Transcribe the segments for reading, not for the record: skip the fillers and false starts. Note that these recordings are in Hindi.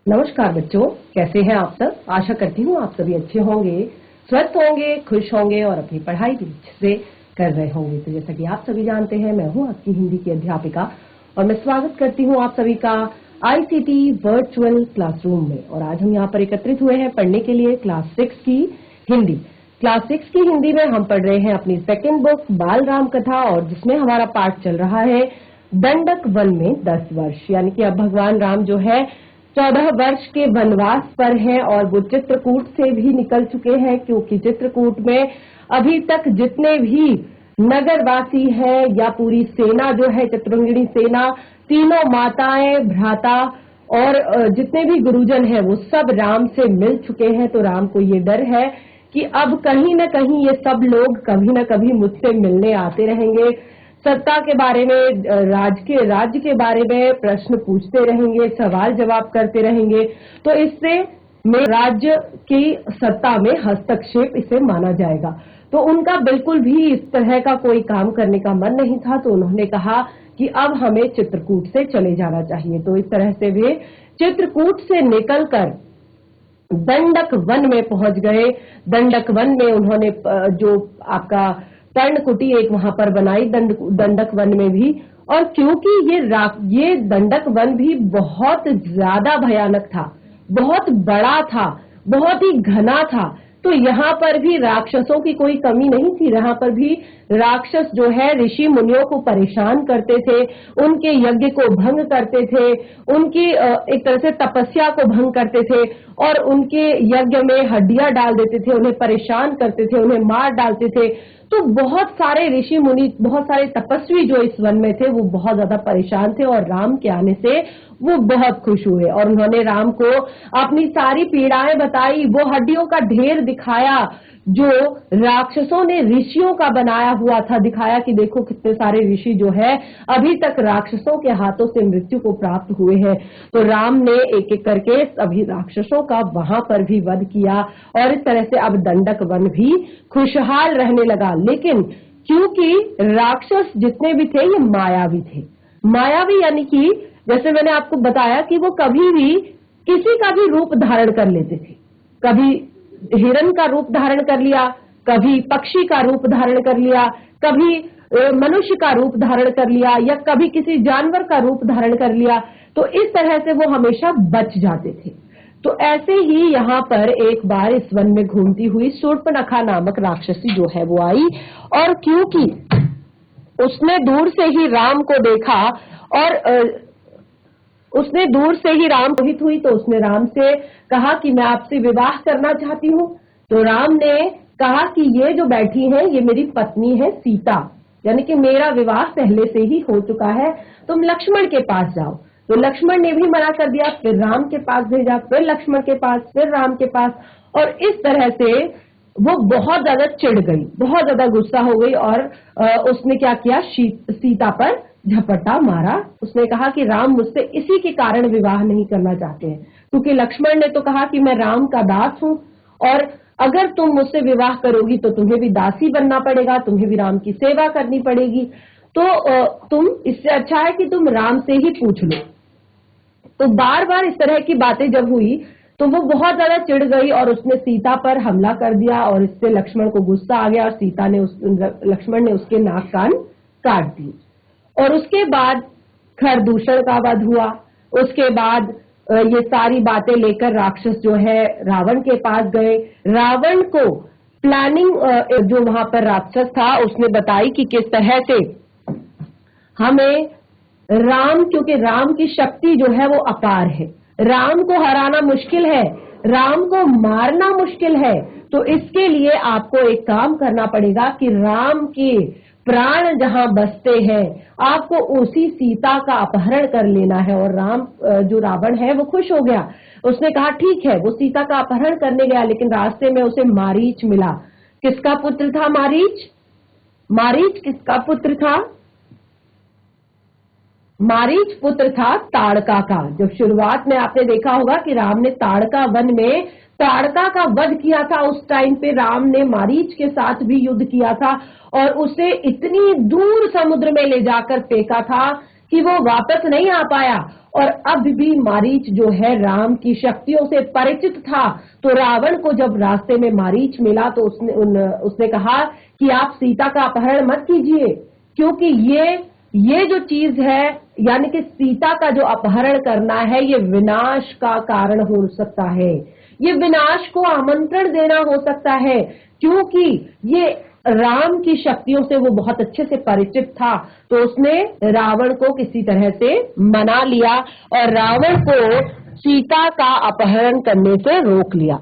नमस्कार बच्चों, कैसे हैं आप सब। आशा करती हूँ आप सभी अच्छे होंगे, स्वस्थ होंगे, खुश होंगे और अपनी पढ़ाई भी अच्छे से कर रहे होंगे। तो जैसा कि आप सभी जानते हैं, मैं हूँ आपकी हिंदी की अध्यापिका और मैं स्वागत करती हूँ आप सभी का आईसीटी वर्चुअल क्लासरूम में। और आज हम यहाँ पर एकत्रित हुए हैं पढ़ने के लिए क्लास 6 की हिंदी। क्लास 6 की हिंदी में हम पढ़ रहे हैं अपनी सेकेंड बुक बाल राम कथा, और जिसमें हमारा पाठ चल रहा है दंडक वन में 10 वर्ष। यानी कि अब भगवान राम जो है 14 वर्ष के वनवास पर हैं और वो चित्रकूट से भी निकल चुके हैं, क्योंकि चित्रकूट में अभी तक जितने भी नगरवासी हैं या पूरी सेना जो है चित्रंगिणी सेना, तीनों माताएं, भ्राता और जितने भी गुरुजन हैं वो सब राम से मिल चुके हैं। तो राम को ये डर है कि अब कहीं न कहीं ये सब लोग कभी न कभी मुझसे मिलने आते रहेंगे, सत्ता के बारे में, राज्य के बारे में प्रश्न पूछते रहेंगे, सवाल जवाब करते रहेंगे। तो इससे मेरे राज्य की सत्ता में हस्तक्षेप इसे माना जाएगा। तो उनका बिल्कुल भी इस तरह का कोई काम करने का मन नहीं था। तो उन्होंने कहा कि अब हमें चित्रकूट से चले जाना चाहिए। तो इस तरह से वे चित्रकूट से निकलकर दंडक वन में पहुंच गए। दंडक वन में उन्होंने जो आपका पर्णकुटी एक वहां पर बनाई दंडक वन में भी। और क्योंकि ये दंडक वन भी बहुत ज्यादा भयानक था, बहुत बड़ा था, बहुत ही घना था, तो यहाँ पर भी राक्षसों की कोई कमी नहीं थी। यहाँ पर भी राक्षस जो है ऋषि मुनियों को परेशान करते थे, उनके यज्ञ को भंग करते थे, उनकी एक तरह से तपस्या को भंग करते थे और उनके यज्ञ में हड्डियां डाल देते थे, उन्हें परेशान करते थे, उन्हें मार डालते थे। तो बहुत सारे ऋषि मुनि, बहुत सारे तपस्वी जो इस वन में थे वो बहुत ज्यादा परेशान थे और राम के आने से वो बहुत खुश हुए और उन्होंने राम को अपनी सारी पीड़ाएं बताई, वो हड्डियों का ढेर दिखाया जो राक्षसों ने ऋषियों का बनाया हुआ था, दिखाया कि देखो कितने सारे ऋषि जो है अभी तक राक्षसों के हाथों से मृत्यु को प्राप्त हुए हैं। तो राम ने एक एक करके सभी राक्षसों का वहां पर भी वध किया और इस तरह से अब दंडक वन भी खुशहाल रहने लगा। लेकिन क्योंकि राक्षस जितने भी थे ये मायावी थे। मायावी यानी कि जैसे मैंने आपको बताया कि वो कभी भी किसी का भी रूप धारण कर लेते थे। कभी हिरण का रूप धारण कर लिया, कभी पक्षी का रूप धारण कर लिया, कभी मनुष्य का रूप धारण कर लिया या कभी किसी जानवर का रूप धारण कर लिया। तो इस तरह से वो हमेशा बच जाते थे। तो ऐसे ही यहाँ पर एक बार इस वन में घूमती हुई शूर्पणखा नामक राक्षसी जो है वो आई, और क्योंकि उसने दूर से ही राम को देखा और उसने दूर से ही राम मोहित हुई, तो उसने राम से कहा कि मैं आपसे विवाह करना चाहती हूँ। तो राम ने कहा कि ये जो बैठी है ये मेरी पत्नी है सीता, यानी कि मेरा विवाह पहले से ही हो चुका है, तुम लक्ष्मण के पास जाओ। तो लक्ष्मण ने भी मना कर दिया, फिर राम के पास भेजा, फिर लक्ष्मण के पास, फिर राम के पास। और इस तरह से वो बहुत ज्यादा चिढ़ गई, बहुत ज्यादा गुस्सा हो गई और उसने क्या किया, सीता पर झपट्टा मारा। उसने कहा कि राम मुझसे इसी के कारण विवाह नहीं करना चाहते हैं, क्योंकि लक्ष्मण ने तो कहा कि मैं राम का दास हूं और अगर तुम मुझसे विवाह करोगी तो तुम्हें भी दासी बनना पड़ेगा, तुम्हें भी राम की सेवा करनी पड़ेगी। तो तुम, इससे अच्छा है कि तुम राम से ही पूछ लो। तो बार बार इस तरह की बातें जब हुई तो वो बहुत ज्यादा चिढ़ गई और उसने सीता पर हमला कर दिया और इससे लक्ष्मण को गुस्सा आ गया और लक्ष्मण ने उसके नाक कान काट दिए। और उसके बाद खरदूषण का वध हुआ। उसके बाद ये सारी बातें लेकर राक्षस जो है रावण के पास गए। रावण को प्लानिंग जो वहां पर राक्षस था उसने बताई कि किस तरह से हमें राम, क्योंकि राम की शक्ति जो है वो अपार है, राम को हराना मुश्किल है, राम को मारना मुश्किल है। तो इसके लिए आपको एक काम करना पड़ेगा कि राम के प्राण जहां बसते हैं आपको उसी सीता का अपहरण कर लेना है। और राम, जो रावण है वो खुश हो गया। उसने कहा ठीक है, वो सीता का अपहरण करने गया, लेकिन रास्ते में उसे मारीच मिला। किसका पुत्र था मारीच? मारीच किसका पुत्र था? मारीच पुत्र था ताड़का का। जब शुरुआत में आपने देखा होगा कि राम ने ताड़का वन में ताड़का का वध किया था, उस टाइम पे राम ने मारीच के साथ भी युद्ध किया था और उसे इतनी दूर समुद्र में ले जाकर फेंका था कि वो वापस नहीं आ पाया और अब भी मारीच जो है राम की शक्तियों से परिचित था। तो रावण को जब रास्ते में मारीच मिला तो उसने कहा कि आप सीता का अपहरण मत कीजिए, क्योंकि ये जो चीज है, यानी कि सीता का जो अपहरण करना है, ये विनाश का कारण हो सकता है, ये विनाश को आमंत्रण देना हो सकता है, क्योंकि ये राम की शक्तियों से वो बहुत अच्छे से परिचित था। तो उसने रावण को किसी तरह से मना लिया और रावण को सीता का अपहरण करने से रोक लिया।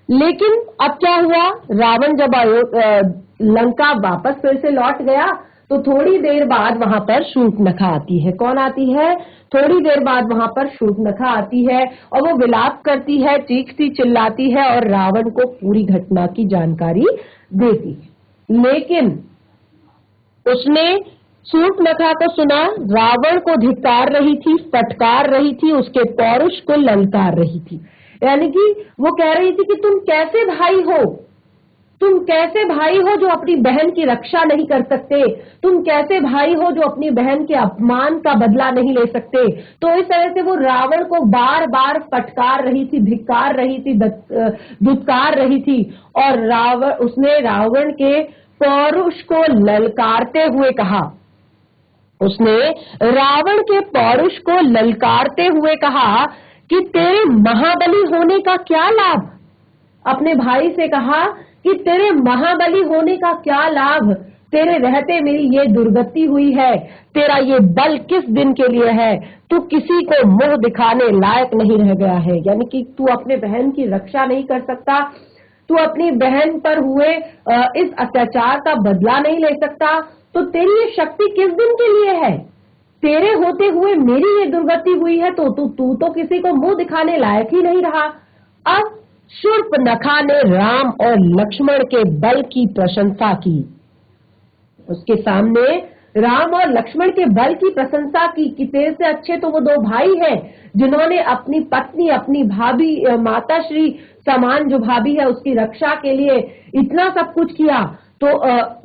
लेकिन अब क्या हुआ, रावण जब लंका वापस फिर से लौट गया तो थोड़ी देर बाद वहां पर शूर्पणखा आती है। कौन आती है? थोड़ी देर बाद वहां पर शूर्पणखा आती है और वो विलाप करती है, चीखती चिल्लाती है और रावण को पूरी घटना की जानकारी देती है। लेकिन उसने शूर्पणखा को सुना, रावण को धिक्कार रही थी, फटकार रही थी, उसके पौरुष को ललकार रही थी। यानी कि वो कह रही थी कि तुम कैसे भाई हो, तुम कैसे भाई हो जो अपनी बहन की रक्षा नहीं कर सकते, तुम कैसे भाई हो जो अपनी बहन के अपमान का बदला नहीं ले सकते। तो इस तरह से वो रावण को बार बार फटकार रही थी, धिक्कार रही थी, दुत्कार रही थी और उसने रावण के पौरुष को ललकारते हुए कहा, उसने रावण के पौरुष को ललकारते हुए कहा कि तेरे महाबली होने का क्या लाभ। अपने भाई से कहा कि तेरे महाबली होने का क्या लाभ, तेरे रहते मेरी ये दुर्गति हुई है, तेरा ये बल किस दिन के लिए है, तू किसी को मुंह दिखाने लायक नहीं रह गया है। यानी कि तू अपने बहन की रक्षा नहीं कर सकता, तू अपनी बहन पर हुए इस अत्याचार का बदला नहीं ले सकता, तो तेरी ये शक्ति किस दिन के लिए है, तेरे होते हुए मेरी ये दुर्गति हुई है, तो तू तो किसी को मुंह दिखाने लायक ही नहीं रहा। अब शूर्पणखा ने राम और लक्ष्मण के बल की प्रशंसा की। उसके सामने राम और लक्ष्मण के बल की प्रशंसा की कि तेरे से अच्छे तो वो दो भाई हैं जिन्होंने अपनी पत्नी, अपनी भाभी, माताश्री समान जो भाभी है उसकी रक्षा के लिए इतना सब कुछ किया, तो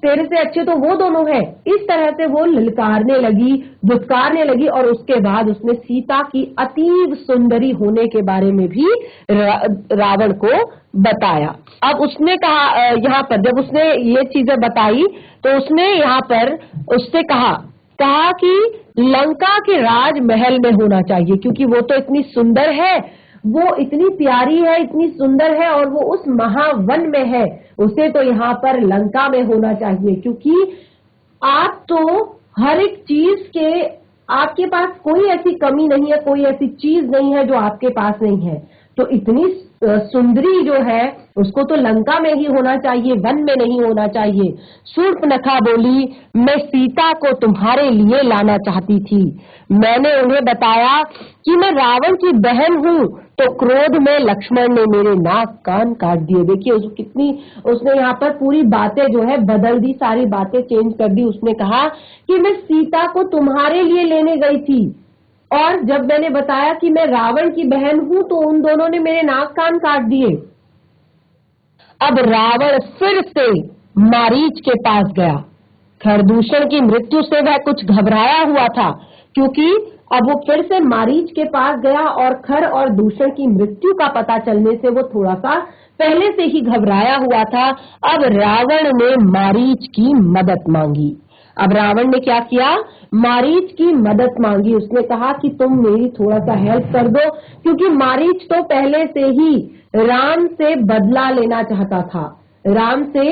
तेरे से अच्छे तो वो दोनों हैं। इस तरह से वो ललकारने लगी, दुत्कारने लगी और उसके बाद उसने सीता की अतीव सुंदरी होने के बारे में भी रावण को बताया। अब उसने कहा, यहाँ पर जब उसने ये चीजें बताई तो उसने यहाँ पर उससे कहा कि लंका के राजमहल में होना चाहिए, क्योंकि वो तो इतनी सुंदर है, वो इतनी प्यारी है, इतनी सुंदर है और वो उस महावन में है, उसे तो यहाँ पर लंका में होना चाहिए, क्योंकि आप तो हर एक चीज के, आपके पास कोई ऐसी कमी नहीं है, कोई ऐसी चीज नहीं है जो आपके पास नहीं है। तो इतनी सुंदरी जो है उसको तो लंका में ही होना चाहिए, वन में नहीं होना चाहिए। शूर्पणखा बोली, मैं सीता को तुम्हारे लिए लाना चाहती थी, मैंने उन्हें बताया कि मैं रावण की बहन हूँ, तो क्रोध में लक्ष्मण ने मेरे नाक कान काट दिए। देखिए उसने यहाँ पर पूरी बातें जो है बदल दी, सारी बातें चेंज कर दी। उसने कहा कि मैं सीता को तुम्हारे लिए लेने गई थी और जब मैंने बताया कि मैं रावण की बहन हूं तो उन दोनों ने मेरे नाक कान काट दिए। अब रावण फिर से मारीच के पास गया। खरदूषण की मृत्यु से वह कुछ घबराया हुआ था, क्योंकि अब वो फिर से मारीच के पास गया और खर और दूषण की मृत्यु का पता चलने से वो थोड़ा सा पहले से ही घबराया हुआ था। अब रावण ने मारीच की मदद मांगी। अब रावण ने क्या किया, मारीच की मदद मांगी। उसने कहा कि तुम मेरी थोड़ा सा हेल्प कर दो, क्योंकि मारीच तो पहले से ही राम से बदला लेना चाहता था, राम से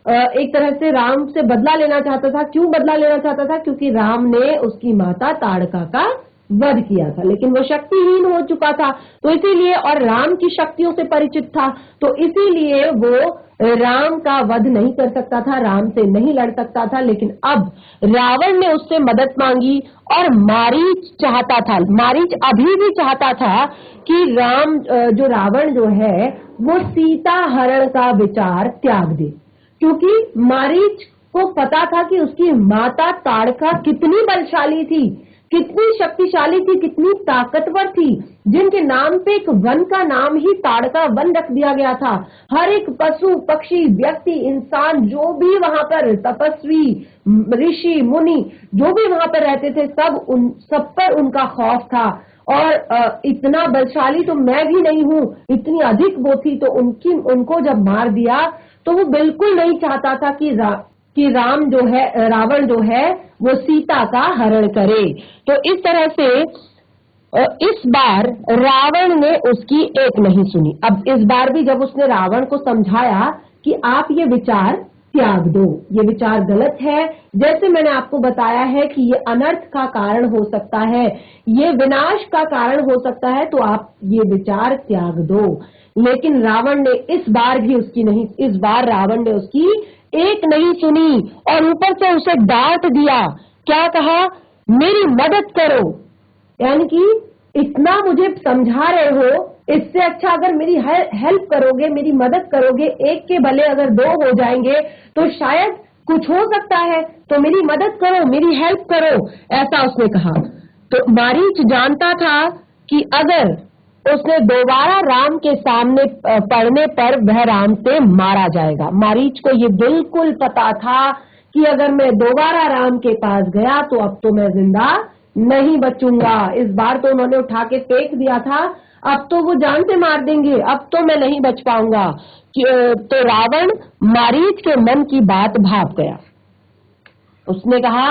एक तरह से राम से बदला लेना चाहता था। क्यों बदला लेना चाहता था? क्योंकि राम ने उसकी माता ताड़का का वध किया था, लेकिन वो शक्तिहीन हो चुका था, तो इसीलिए, और राम की शक्तियों से परिचित था, तो इसीलिए वो राम का वध नहीं कर सकता था, राम से नहीं लड़ सकता था। लेकिन अब रावण ने उससे मदद मांगी और मारीच चाहता था, मारीच अभी भी चाहता था कि रावण जो है वो सीता हरण का विचार त्याग दे, क्योंकि मारीच को पता था कि उसकी माता ताड़का कितनी बलशाली थी, कितनी शक्तिशाली थी, कितनी ताकतवर थी, जिनके नाम पे एक वन का नाम ही ताड़का वन रख दिया गया था। हर एक पशु पक्षी व्यक्ति इंसान जो भी वहां पर तपस्वी ऋषि मुनि जो भी वहां पर रहते थे सब पर उनका खौफ था। और इतना बलशाली तो मैं भी नहीं हूं, इतनी अधिक वो थी। तो उनको जब मार दिया तो वो बिल्कुल नहीं चाहता था कि रावण जो है वो सीता का हरण करे। तो इस तरह से इस बार रावण ने उसकी एक नहीं सुनी। अब इस बार भी जब उसने रावण को समझाया कि आप ये विचार त्याग दो, ये विचार गलत है, जैसे मैंने आपको बताया है कि ये अनर्थ का कारण हो सकता है, ये विनाश का कारण हो सकता है, तो आप ये विचार त्याग दो। लेकिन रावण ने इस बार रावण ने उसकी एक नहीं सुनी और ऊपर से उसे डांट दिया। क्या कहा? मेरी मदद करो, यानी कि इतना मुझे समझा रहे हो, इससे अच्छा अगर मेरी हेल्प करोगे, मेरी मदद करोगे, एक के भले अगर दो हो जाएंगे तो शायद कुछ हो सकता है, तो मेरी मदद करो, मेरी हेल्प करो, ऐसा उसने कहा। तो मारीच जानता था कि अगर उसने दोबारा राम के सामने पड़ने पर वह राम से मारा जाएगा। मारीच को ये बिल्कुल पता था कि अगर मैं दोबारा राम के पास गया तो अब तो मैं जिंदा नहीं बचूंगा। इस बार तो उन्होंने उठा के फेंक दिया था, अब तो वो जान से मार देंगे, अब तो मैं नहीं बच पाऊंगा। तो रावण मारीच के मन की बात भाप गया। उसने कहा,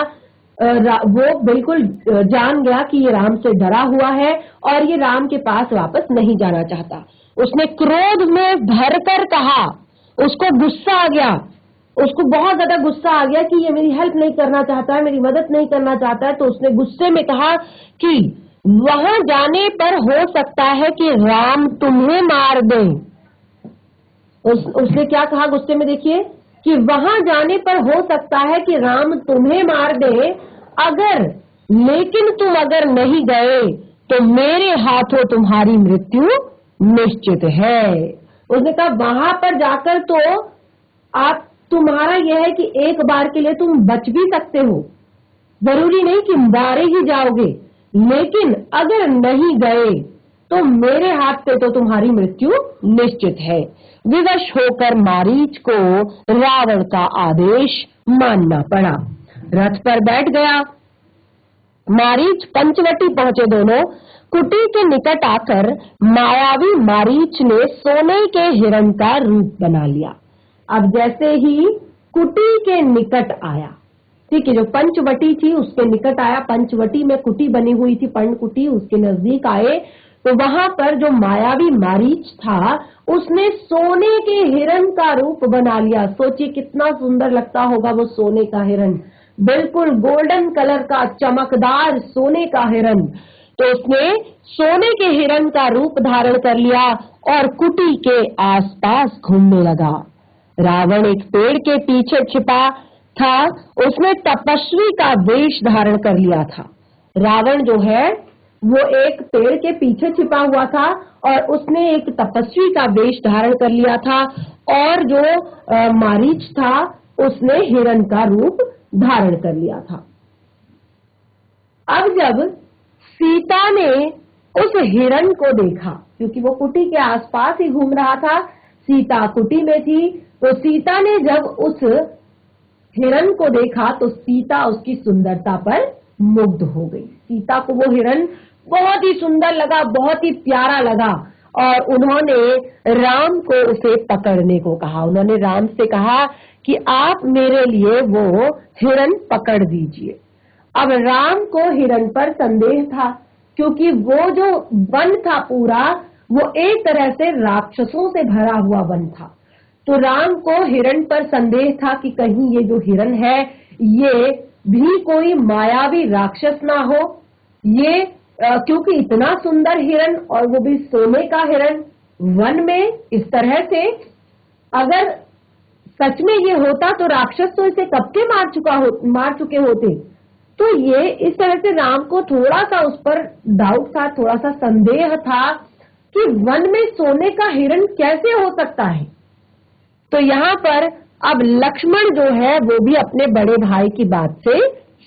वो बिल्कुल जान गया कि ये राम से डरा हुआ है और ये राम के पास वापस नहीं जाना चाहता। उसने क्रोध में भरकर कहा, उसको गुस्सा आ गया, उसको बहुत ज्यादा गुस्सा आ गया कि ये मेरी हेल्प नहीं करना चाहता है, मेरी मदद नहीं करना चाहता है। तो उसने गुस्से में कहा कि वहां जाने पर हो सकता है कि राम तुम्हें मार दे। उसने क्या कहा गुस्से में, देखिए, कि वहां जाने पर हो सकता है कि राम तुम्हें मार दे, लेकिन तुम अगर नहीं गए तो मेरे हाथों तुम्हारी मृत्यु निश्चित है। उसने कहा वहां पर जाकर तो तुम्हारा यह है कि एक बार के लिए तुम बच भी सकते हो, जरूरी नहीं कि मारे ही जाओगे, लेकिन अगर नहीं गए तो मेरे हाथ से तो तुम्हारी मृत्यु निश्चित है। विवश होकर मारीच को रावण का आदेश मानना पड़ा। रथ पर बैठ गया। मारीच पंचवटी पहुंचे दोनों। कुटी के निकट आकर मायावी मारीच ने सोने के हिरण का रूप बना लिया। अब जैसे ही कुटी के निकट आया, ठीक है, जो पंचवटी थी उसके निकट आया, पंचवटी में कुटी बनी हुई थी, पर्णकुटी, उसके नजदीक आए तो वहां पर जो मायावी मारीच था उसने सोने के हिरण का रूप बना लिया। सोचिए कितना सुंदर लगता होगा वो सोने का हिरण, बिल्कुल गोल्डन कलर का चमकदार सोने का हिरण। तो उसने सोने के हिरण का रूप धारण कर लिया और कुटी के आसपास घूमने लगा। रावण एक पेड़ के पीछे छिपा था, उसने तपस्वी का वेश धारण कर लिया था। रावण जो है वो एक पेड़ के पीछे छिपा हुआ था और उसने एक तपस्वी का वेश धारण कर लिया था, और जो मारीच था उसने हिरण का रूप धारण कर लिया था। अब जब सीता ने उस हिरण को देखा, क्योंकि वो कुटी के आसपास ही घूम रहा था, सीता कुटी में थी, तो सीता ने जब उस हिरण को देखा तो सीता उसकी सुंदरता पर मुग्ध हो गई। सीता को वो हिरण बहुत ही सुंदर लगा, बहुत ही प्यारा लगा, और उन्होंने राम को उसे पकड़ने को कहा। उन्होंने राम से कहा कि आप मेरे लिए वो हिरण पकड़ दीजिए। अब राम को हिरण पर संदेह था, क्योंकि वो जो वन था पूरा, वो एक तरह से राक्षसों से भरा हुआ वन था। तो राम को हिरण पर संदेह था कि कहीं ये जो हिरण है ये भी कोई मायावी राक्षस ना हो। ये क्योंकि इतना सुंदर हिरण और वो भी सोने का हिरण वन में इस तरह से, अगर सच में ये होता तो राक्षस तो इसे कब के मार चुके होते। तो ये इस तरह से राम को थोड़ा सा उस पर डाउट था, थोड़ा सा संदेह था कि वन में सोने का हिरण कैसे हो सकता है। तो यहाँ पर अब लक्ष्मण जो है वो भी अपने बड़े भाई की बात से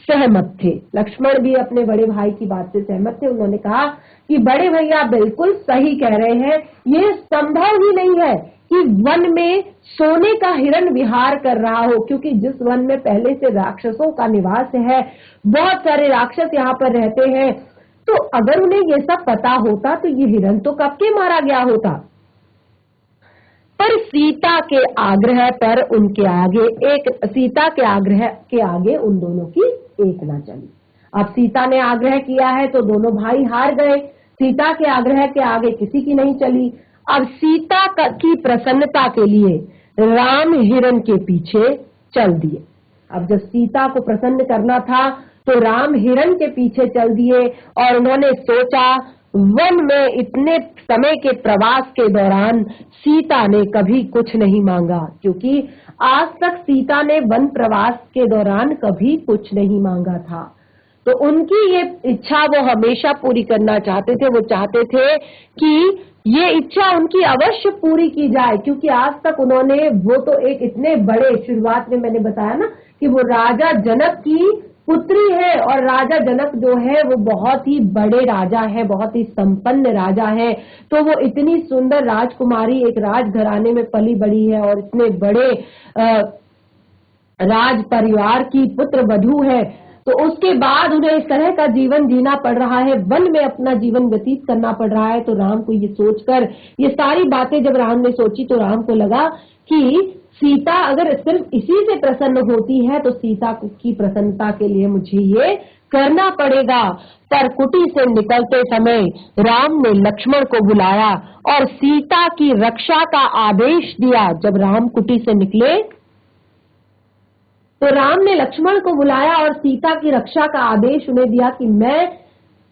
सहमत थे। लक्ष्मण भी अपने बड़े भाई की बात से सहमत थे। उन्होंने कहा कि बड़े भैया बिल्कुल सही कह रहे हैं, ये संभव ही नहीं है कि वन में सोने का हिरण विहार कर रहा हो, क्योंकि जिस वन में पहले से राक्षसों का निवास है, बहुत सारे राक्षस यहाँ पर रहते हैं, तो अगर उन्हें ये सब पता होता तो ये हिरण तो कब के मारा गया होता। पर सीता के आग्रह पर उनके आगे सीता के आग्रह के आगे उन दोनों की एक ना चली। अब सीता ने आग्रह किया है तो दोनों भाई हार गए। सीता के आग्रह के आगे किसी की नहीं चली। अब सीता की प्रसन्नता के लिए राम हिरण के पीछे चल दिए। अब जब सीता को प्रसन्न करना था तो राम हिरण के पीछे चल दिए और उन्होंने सोचा, वन में इतने समय के प्रवास के दौरान सीता ने कभी कुछ नहीं मांगा, क्योंकि आज तक सीता ने वन प्रवास के दौरान कभी कुछ नहीं मांगा था। तो उनकी ये इच्छा वो हमेशा पूरी करना चाहते थे। वो चाहते थे कि ये इच्छा उनकी अवश्य पूरी की जाए, क्योंकि आज तक उन्होंने, वो तो एक इतने बड़े, शुरुआत में मैंने बताया ना कि वो राजा जनक की पुत्री है, और राजा जनक जो है वो बहुत ही बड़े राजा है, बहुत ही संपन्न राजा है। तो वो इतनी सुंदर राजकुमारी एक राजघराने में पली बड़ी है और इतने बड़े राज परिवार की पुत्र वधू है, तो उसके बाद उन्हें इस तरह का जीवन जीना पड़ रहा है, वन में अपना जीवन व्यतीत करना पड़ रहा है। तो राम को ये सोचकर, ये सारी बातें जब राम ने सोची तो राम को लगा कि सीता अगर सिर्फ इसी से प्रसन्न होती है तो सीता की प्रसन्नता के लिए मुझे ये करना पड़ेगा। पर कुटी से निकलते समय राम ने लक्ष्मण को बुलाया और सीता की रक्षा का आदेश दिया। जब राम कुटी से निकले तो राम ने लक्ष्मण को बुलाया और सीता की रक्षा का आदेश उन्हें दिया कि मैं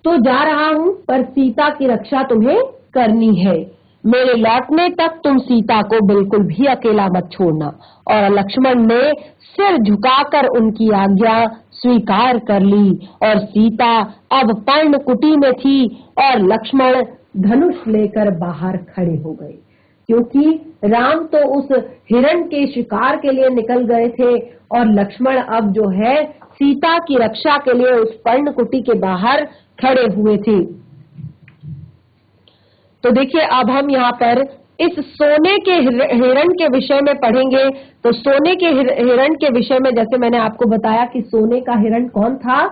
तो जा रहा हूं, पर सीता की रक्षा तुम्हें करनी है। मेरे लौटने तक तुम सीता को बिल्कुल भी अकेला मत छोड़ना। और लक्ष्मण ने सिर झुकाकर उनकी आज्ञा स्वीकार कर ली और सीता अब पर्णकुटी में थी और लक्ष्मण धनुष लेकर बाहर खड़े हो गए, क्योंकि राम तो उस हिरण के शिकार के लिए निकल गए थे और लक्ष्मण अब जो है सीता की रक्षा के लिए उस पर्णकुटी के बाहर खड़े हुए थे। तो देखिए, अब हम यहाँ पर इस सोने के हिरण के विषय में पढ़ेंगे। तो सोने के हिरण के विषय में जैसे मैंने आपको बताया कि सोने का हिरण कौन था।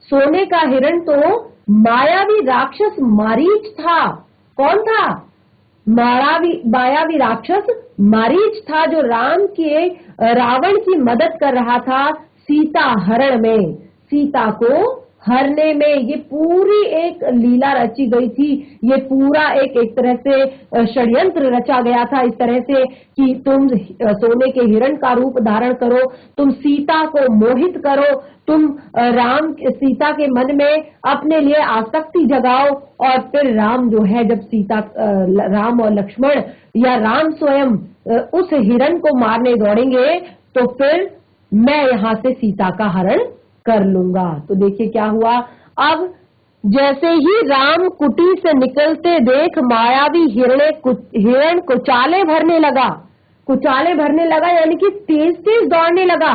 सोने का हिरण तो मायावी राक्षस मारीच था। कौन था? मायावी राक्षस मारीच था, जो रावण की मदद कर रहा था सीता हरण में, सीता को हरने में। ये पूरी एक लीला रची गई थी। ये पूरा एक तरह से षड्यंत्र रचा गया था, इस तरह से कि तुम सोने के हिरण का रूप धारण करो, तुम सीता को मोहित करो, तुम सीता के मन में अपने लिए आसक्ति जगाओ, और फिर राम जो है, जब राम और लक्ष्मण या राम स्वयं उस हिरण को मारने दौड़ेंगे तो फिर मैं यहाँ से सीता का हरण कर लूंगा। तो देखिए क्या हुआ। अब जैसे ही राम कुटी से निकलते देख मायावी हिरण कुचाले भरने लगा, यानी कि तेज तेज दौड़ने लगा।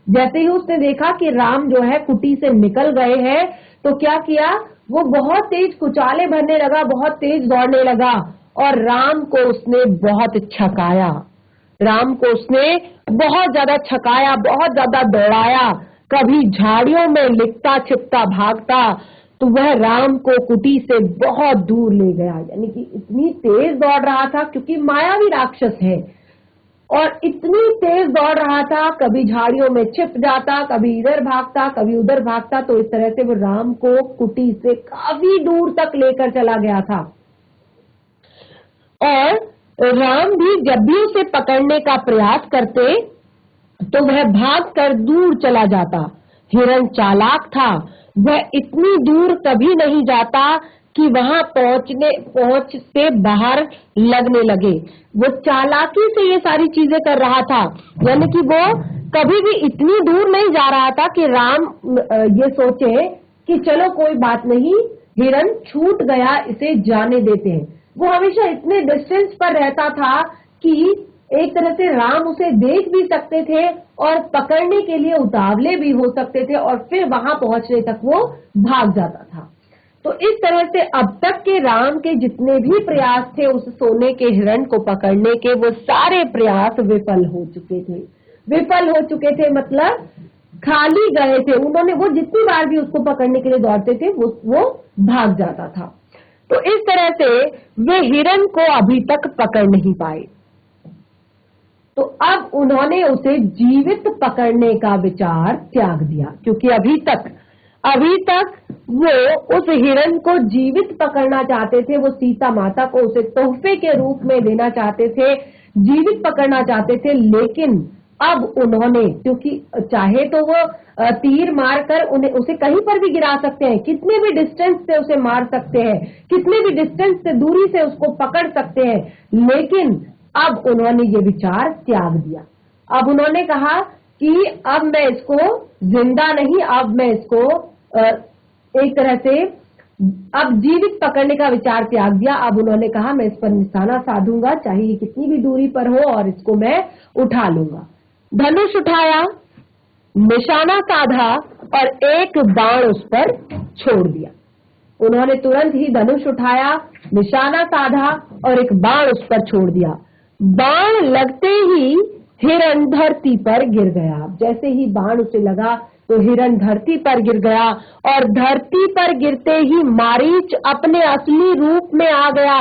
जैसे ही उसने देखा कि राम जो है कुटी से निकल गए हैं, तो क्या किया, वो बहुत तेज कुचाले भरने लगा, बहुत तेज दौड़ने लगा और राम को उसने बहुत छकाया। राम को उसने बहुत ज्यादा छकाया, बहुत ज्यादा दौड़ाया। कभी झाड़ियों में लिपटा छिपता भागता तो वह राम को कुटी से बहुत दूर ले गया। यानी कि इतनी तेज दौड़ रहा था, क्योंकि मायावी राक्षस है, और इतनी तेज दौड़ रहा था, कभी झाड़ियों में छिप जाता, कभी इधर भागता, कभी उधर भागता। तो इस तरह से वो राम को कुटी से काफी दूर तक लेकर चला गया था। और राम भी जब भी उसे पकड़ने का प्रयास करते तो वह भागकर दूर चला जाता। हिरण चालाक था, वह इतनी दूर कभी नहीं जाता कि वहां पहुंच से बाहर लगने लगे। वो चालाकी से ये सारी चीजें कर रहा था, यानी कि वो कभी भी इतनी दूर नहीं जा रहा था कि राम ये सोचे कि चलो कोई बात नहीं, हिरण छूट गया, इसे जाने देते हैं। वो हमेशा इतने डिस्टेंस पर रहता था कि एक तरह से राम उसे देख भी सकते थे और पकड़ने के लिए उतावले भी हो सकते थे और फिर वहां पहुंचने तक वो भाग जाता था। तो इस तरह से अब तक के राम के जितने भी प्रयास थे उस सोने के हिरण को पकड़ने के, वो सारे प्रयास विफल हो चुके थे। विफल हो चुके थे मतलब खाली गए थे। उन्होंने, वो जितनी बार भी उसको पकड़ने के लिए दौड़ते थे वो भाग जाता था। तो इस तरह से वे हिरण को अभी तक पकड़ नहीं पाए। तो अब उन्होंने उसे जीवित पकड़ने का विचार त्याग दिया, क्योंकि अभी तक वो उस हिरण को जीवित पकड़ना चाहते थे। वो सीता माता को उसे तोहफे के रूप में देना चाहते थे, जीवित पकड़ना चाहते थे। लेकिन अब उन्होंने, क्योंकि चाहे तो वो तीर मारकर उसे कहीं पर भी गिरा सकते हैं, कितने भी डिस्टेंस से उसे मार सकते हैं, कितने भी डिस्टेंस से दूरी से उसको पकड़ सकते हैं, लेकिन अब उन्होंने ये विचार त्याग दिया। अब उन्होंने कहा कि अब मैं इसको जिंदा नहीं, अब मैं इसको एक तरह से अब जीवित पकड़ने का विचार त्याग दिया। अब उन्होंने कहा मैं इस पर निशाना साधूंगा, चाहे ये कितनी भी दूरी पर हो, और इसको मैं उठा लूंगा। धनुष उठाया, निशाना साधा और एक बाण उस पर छोड़ दिया। उन्होंने तुरंत ही धनुष उठाया, निशाना साधा और एक बाण उस पर छोड़ दिया। बाण लगते ही हिरण धरती पर गिर गया। जैसे ही बाण उसे लगा तो हिरण धरती पर गिर गया, और धरती पर गिरते ही मारीच अपने असली रूप में आ गया,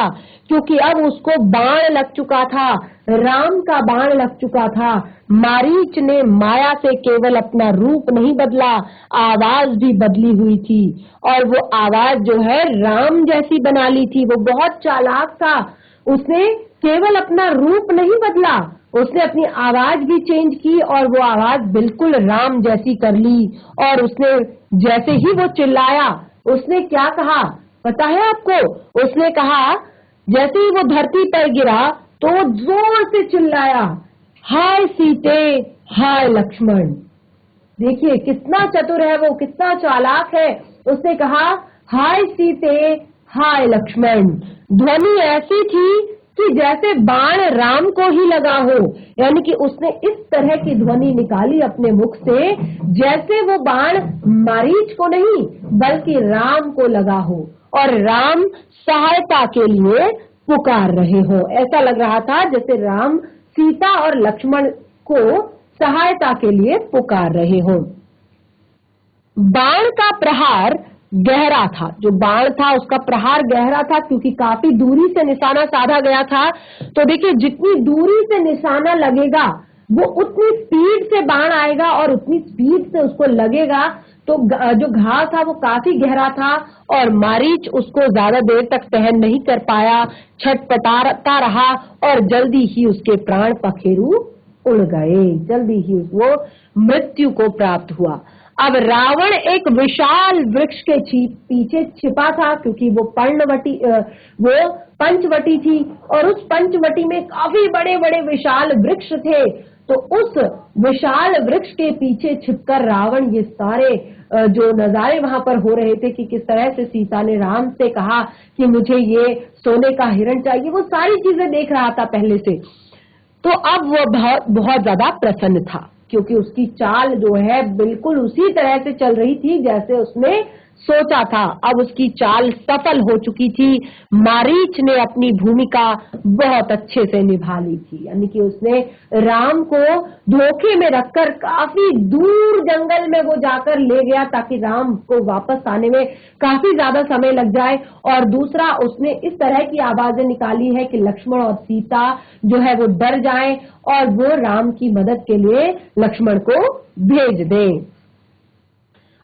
क्योंकि अब उसको बाण लग चुका था, राम का बाण लग चुका था। मारीच ने माया से केवल अपना रूप नहीं बदला, आवाज भी बदली हुई थी, और वो आवाज जो है राम जैसी बना ली थी। वो बहुत चालाक था, उसने केवल अपना रूप नहीं बदला, उसने अपनी आवाज भी चेंज की और वो आवाज बिल्कुल राम जैसी कर ली। और उसने, जैसे ही वो चिल्लाया, उसने क्या कहा पता है आपको? उसने कहा, जैसे ही वो धरती पर गिरा तो वो जोर से चिल्लाया, हाय सीते, हाय लक्ष्मण। देखिए कितना चतुर है वो, कितना चालाक है। उसने कहा, हाय सीते, हाय लक्ष्मण। ध्वनि ऐसी थी कि जैसे बाण राम को ही लगा हो, यानी कि उसने इस तरह की ध्वनि निकाली अपने मुख से जैसे वो बाण मारीच को नहीं बल्कि राम को लगा हो, और राम सहायता के लिए पुकार रहे हो। ऐसा लग रहा था जैसे राम सीता और लक्ष्मण को सहायता के लिए पुकार रहे हो। बाण का प्रहार गहरा था, जो बाण था उसका प्रहार गहरा था, क्योंकि काफी दूरी से निशाना साधा गया था। तो देखिए जितनी दूरी से निशाना लगेगा वो उतनी स्पीड से बाण आएगा और उतनी स्पीड से उसको लगेगा। तो जो घाव था वो काफी गहरा था और मारीच उसको ज्यादा देर तक सहन नहीं कर पाया, छटपटाता रहा और जल्दी ही उसके प्राण पखेरु उड़ गए, जल्दी ही वो मृत्यु को प्राप्त हुआ। अब रावण एक विशाल वृक्ष के पीछे छिपा था, क्योंकि वो पंचवटी थी और उस पंचवटी में काफी बड़े बड़े विशाल वृक्ष थे। तो उस विशाल वृक्ष के पीछे छिपकर रावण ये सारे जो नजारे वहां पर हो रहे थे कि किस तरह से सीता ने राम से कहा कि मुझे ये सोने का हिरण चाहिए, वो सारी चीजें देख रहा था पहले से। तो अब वो बहुत ज्यादा प्रसन्न था, क्योंकि उसकी चाल जो है बिल्कुल उसी तरह से चल रही थी जैसे उसने सोचा था। अब उसकी चाल सफल हो चुकी थी। मारीच ने अपनी भूमिका बहुत अच्छे से निभा ली थी, यानी कि उसने राम को धोखे में रखकर काफी दूर जंगल में वो जाकर ले गया ताकि राम को वापस आने में काफी ज्यादा समय लग जाए। और दूसरा, उसने इस तरह की आवाजें निकाली है कि लक्ष्मण और सीता जो है वो डर जाएं और वो राम की मदद के लिए लक्ष्मण को भेज दें।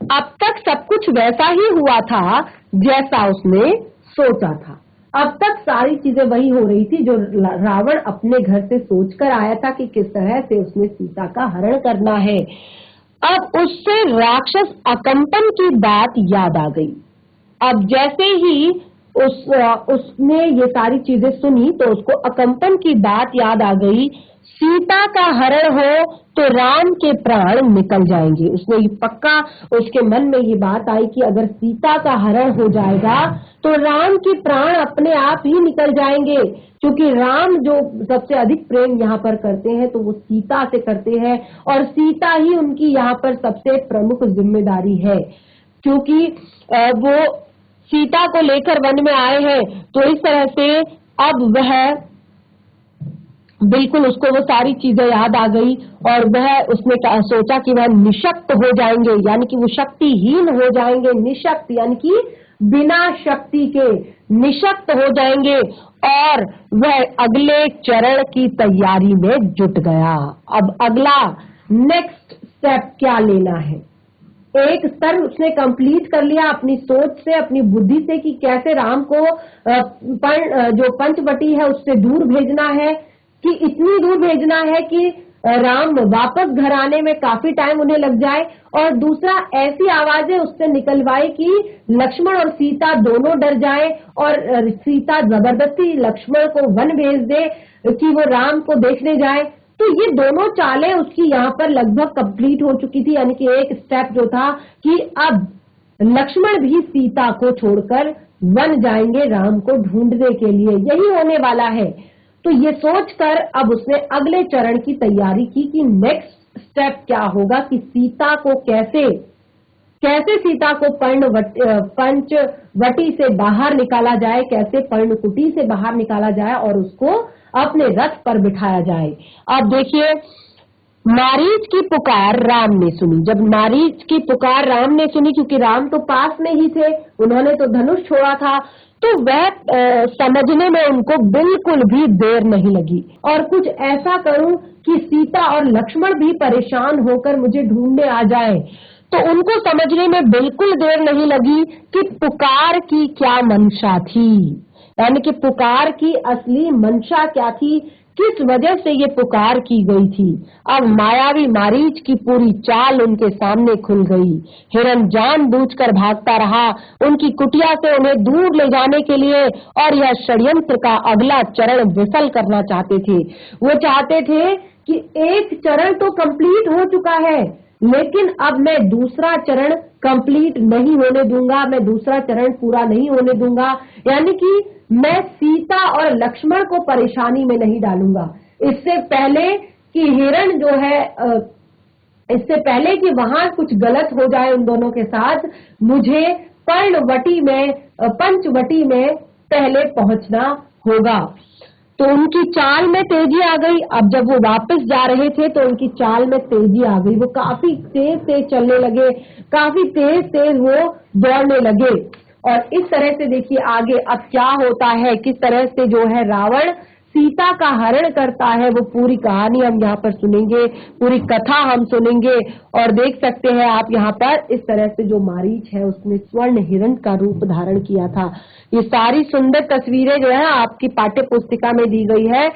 अब तक सब कुछ वैसा ही हुआ था जैसा उसने सोचा था। अब तक सारी चीजें वही हो रही थी जो रावण अपने घर से सोचकर आया था कि किस तरह से उसने सीता का हरण करना है। अब उससे राक्षस अकंपन की बात याद आ गई। अब जैसे ही उसने ये सारी चीजें सुनी तो उसको अकंपन की बात याद आ गई। सीता का हरण हो तो राम के प्राण निकल जाएंगे। उसने ये पक्का, उसके मन में ये बात आई कि अगर सीता का हरण हो जाएगा तो राम के प्राण अपने आप ही निकल जाएंगे, क्योंकि राम जो सबसे अधिक प्रेम यहाँ पर करते हैं तो वो सीता से करते हैं, और सीता ही उनकी यहाँ पर सबसे प्रमुख जिम्मेदारी है, क्योंकि वो सीता को लेकर वन में आए हैं। तो इस तरह से अब वह बिल्कुल, उसको वो सारी चीजें याद आ गई और वह उसने सोचा कि वह निशक्त हो जाएंगे, यानी कि वो शक्तिहीन हो जाएंगे। निशक्त यानी कि बिना शक्ति के निशक्त हो जाएंगे, और वह अगले चरण की तैयारी में जुट गया। अब अगला नेक्स्ट स्टेप क्या लेना है? एक स्तर उसने कंप्लीट कर लिया अपनी सोच से, अपनी बुद्धि से, कि कैसे राम को जो पंचवटी है उससे दूर भेजना है, कि इतनी दूर भेजना है कि राम वापस घर आने में काफी टाइम उन्हें लग जाए। और दूसरा, ऐसी आवाजें उससे निकलवाई कि लक्ष्मण और सीता दोनों डर जाए, और सीता जबरदस्ती लक्ष्मण को वन भेज दे कि वो राम को देखने जाए। तो ये दोनों चालें उसकी यहाँ पर लगभग कंप्लीट हो चुकी थी, यानी कि एक स्टेप जो था कि अब लक्ष्मण भी सीता को छोड़कर वन जाएंगे राम को ढूंढने के लिए, यही होने वाला है। तो ये सोचकर अब उसने अगले चरण की तैयारी की कि नेक्स्ट स्टेप क्या होगा, कि सीता को कैसे सीता को पंचवटी से बाहर निकाला जाए, कैसे पर्णकुटी से बाहर निकाला जाए और उसको अपने रथ पर बिठाया जाए। अब देखिए, मारीच की पुकार राम ने सुनी। जब मारीच की पुकार राम ने सुनी, क्योंकि राम तो पास में ही थे, उन्होंने तो धनुष छोड़ा था, तो वह समझने में उनको बिल्कुल भी देर नहीं लगी, और कुछ ऐसा करूं कि सीता और लक्ष्मण भी परेशान होकर मुझे ढूंढने आ जाए। तो उनको समझने में बिल्कुल देर नहीं लगी कि पुकार की क्या मंशा थी, यानी कि पुकार की असली मंशा क्या थी, किस वजह से ये पुकार की गई थी। अब मायावी मारीच की पूरी चाल उनके सामने खुल गई। हिरण जानबूझकर भागता रहा उनकी कुटिया से उन्हें दूर ले जाने के लिए, और यह षड्यंत्र का अगला चरण विफल करना चाहते थे। वो चाहते थे कि एक चरण तो कंप्लीट हो चुका है, लेकिन अब मैं दूसरा चरण कंप्लीट नहीं होने दूंगा, मैं दूसरा चरण पूरा नहीं होने दूंगा, यानी कि मैं सीता और लक्ष्मण को परेशानी में नहीं डालूंगा। इससे पहले कि हिरण जो है, इससे पहले कि वहां कुछ गलत हो जाए उन दोनों के साथ, मुझे पर्णवटी में, पंचवटी में पहले पहुंचना होगा। तो उनकी चाल में तेजी आ गई। अब जब वो वापस जा रहे थे तो उनकी चाल में तेजी आ गई, वो काफी तेज चलने लगे, काफी तेज वो दौड़ने लगे। और इस तरह से देखिए आगे अब क्या होता है, किस तरह से जो है रावण सीता का हरण करता है, वो पूरी कहानी हम यहाँ पर सुनेंगे, पूरी कथा हम सुनेंगे। और देख सकते हैं आप यहाँ पर इस तरह से जो मारीच है उसने स्वर्ण हिरण का रूप धारण किया था। ये सारी सुंदर तस्वीरें जो है आपकी पाठ्य पुस्तिका में दी गई है।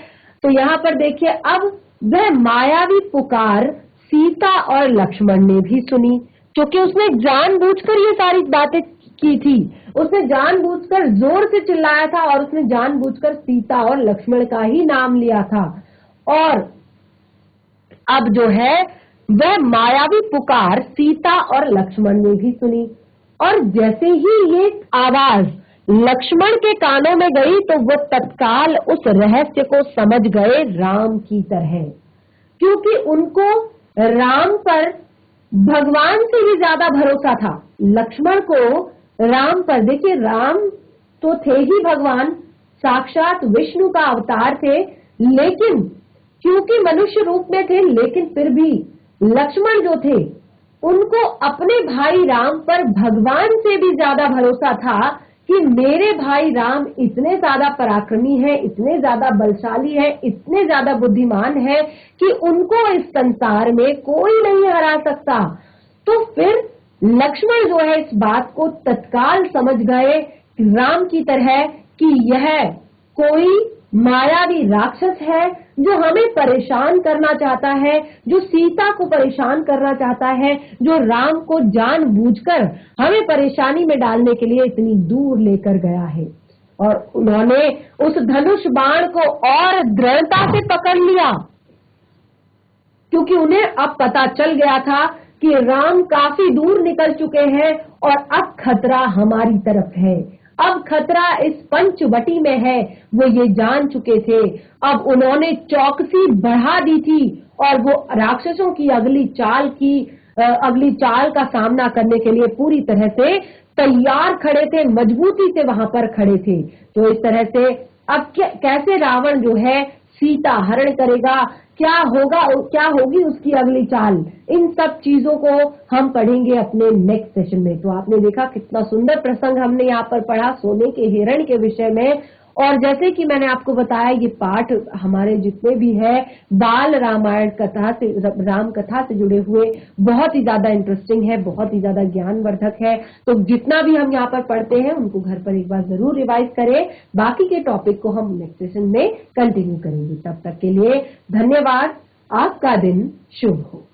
तो यहाँ पर देखिए, अब वह मायावी पुकार सीता और लक्ष्मण ने भी सुनी, क्योंकि उसने जानबूझकर ये सारी बातें की थी। उसने जानबूझकर जोर से चिल्लाया था, और उसने जानबूझकर सीता और लक्ष्मण का ही नाम लिया था। और अब जो है वह मायावी पुकार सीता और लक्ष्मण ने भी सुनी, और जैसे ही ये आवाज लक्ष्मण के कानों में गई तो वो तत्काल उस रहस्य को समझ गए राम की तरह, क्योंकि उनको राम पर भगवान से भी ज्यादा भरोसा था। लक्ष्मण को राम पर, देखिए राम तो थे ही भगवान, साक्षात विष्णु का अवतार थे, लेकिन क्योंकि मनुष्य रूप में थे, लेकिन फिर भी लक्ष्मण जो थे उनको अपने भाई राम पर भगवान से भी ज्यादा भरोसा था कि मेरे भाई राम इतने ज्यादा पराक्रमी है, इतने ज्यादा बलशाली है, इतने ज्यादा बुद्धिमान है कि उनको इस संसार में कोई नहीं हरा सकता। तो फिर लक्ष्मण जो है इस बात को तत्काल समझ गए राम की तरह कि यह कोई मायावी राक्षस है जो हमें परेशान करना चाहता है, जो सीता को परेशान करना चाहता है, जो राम को जानबूझकर हमें परेशानी में डालने के लिए इतनी दूर लेकर गया है। और उन्होंने उस धनुष बाण को और दृढ़ता से पकड़ लिया, क्योंकि उन्हें अब पता चल गया था कि राम काफी दूर निकल चुके हैं और अब खतरा हमारी तरफ है। अब खतरा इस पंचवटी में है, वो ये जान चुके थे। अब उन्होंने चौकसी बढ़ा दी थी और वो राक्षसों की अगली चाल का सामना करने के लिए पूरी तरह से तैयार खड़े थे, मजबूती से वहां पर खड़े थे। तो इस तरह से अब कैसे रावण जो है सीता हरण करेगा, क्या होगी उसकी अगली चाल, इन सब चीजों को हम पढ़ेंगे अपने नेक्स्ट सेशन में। तो आपने देखा कितना सुंदर प्रसंग हमने यहाँ पर पढ़ा सोने के हिरण के विषय में। और जैसे कि मैंने आपको बताया, ये पाठ हमारे जितने भी है बाल रामायण कथा से, राम कथा से जुड़े हुए बहुत ही ज्यादा इंटरेस्टिंग है, बहुत ही ज्यादा ज्ञानवर्धक है। तो जितना भी हम यहाँ पर पढ़ते हैं उनको घर पर एक बार जरूर रिवाइज करें। बाकी के टॉपिक को हम नेक्स्ट सेशन में कंटिन्यू करेंगे। तब तक के लिए धन्यवाद। आपका दिन शुभ हो।